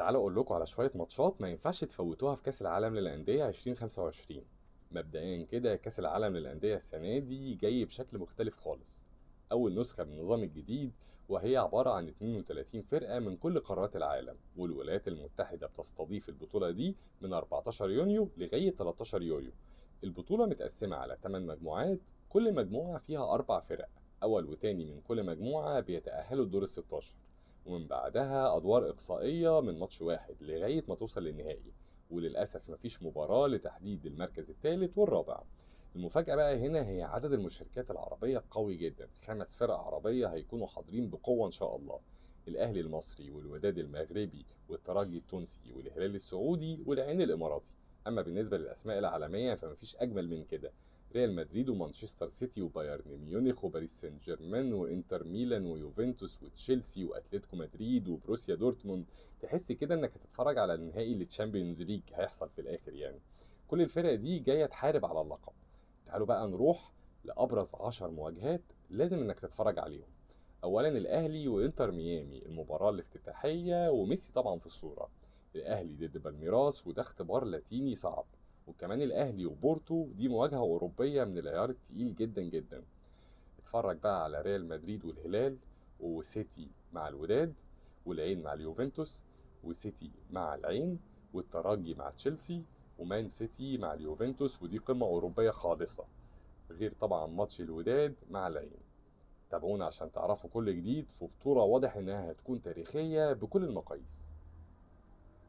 تعالوا اقول لكم على شويه ماتشات ما ينفعش تفوتوها في كاس العالم للانديه 2025. مبدئيا كده كاس العالم للانديه السنه دي جاي بشكل مختلف خالص. اول نسخه من النظام الجديد، وهي عباره عن 32 فرقه من كل قارات العالم، والولايات المتحده بتستضيف البطوله دي من 14 يونيو لغايه 13 يوليو. البطوله متقسمه على 8 مجموعات، كل مجموعه فيها 4 فرق. اول وتاني من كل مجموعه بيتاهلوا الدور ال 16، ومن بعدها أدوار إقصائية من ماتش واحد لغاية ما توصل للنهائي. وللأسف مفيش مباراة لتحديد المركز الثالث والرابع. المفاجأة بقى هنا هي عدد المشاركات العربية قوي جدا، 5 فرق عربية هيكونوا حاضرين بقوة إن شاء الله: الأهلي المصري والوداد المغربي والترجي التونسي والهلال السعودي والعين الإماراتي. أما بالنسبة للأسماء العالمية فمفيش أجمل من كده: ريال مدريد ومانشستر سيتي وبايرن ميونخ وباريس سان جيرمان وانتر ميلان ويوفنتوس وتشيلسي واتلتيكو مدريد وبروسيا دورتموند. تحس كده انك هتتفرج على النهائي للتشامبيونز ليج هيحصل في الاخر يعني. كل الفرق دي جايه تحارب على اللقب. تعالوا بقى نروح لابرز 10 مواجهات لازم انك تتفرج عليهم. اولا الاهلي وانتر ميامي، المباراه الافتتاحيه وميسي طبعا في الصوره. الاهلي ضد بالميراس وده اختبار لاتيني صعب. وكمان الاهلي وبورتو دي مواجهه اوروبيه من العيار التقيل جدا جدا. اتفرج بقى على ريال مدريد والهلال، وسيتي مع الوداد، والعين مع اليوفنتوس، وسيتي مع العين، والترجي مع تشيلسي، ومان سيتي مع اليوفنتوس، ودي قمة أوروبية خالصة. غير طبعا ماتش الوداد مع العين. تابعونا عشان تعرفوا كل جديد في بطولة واضح إنها هتكون تاريخية بكل المقاييس.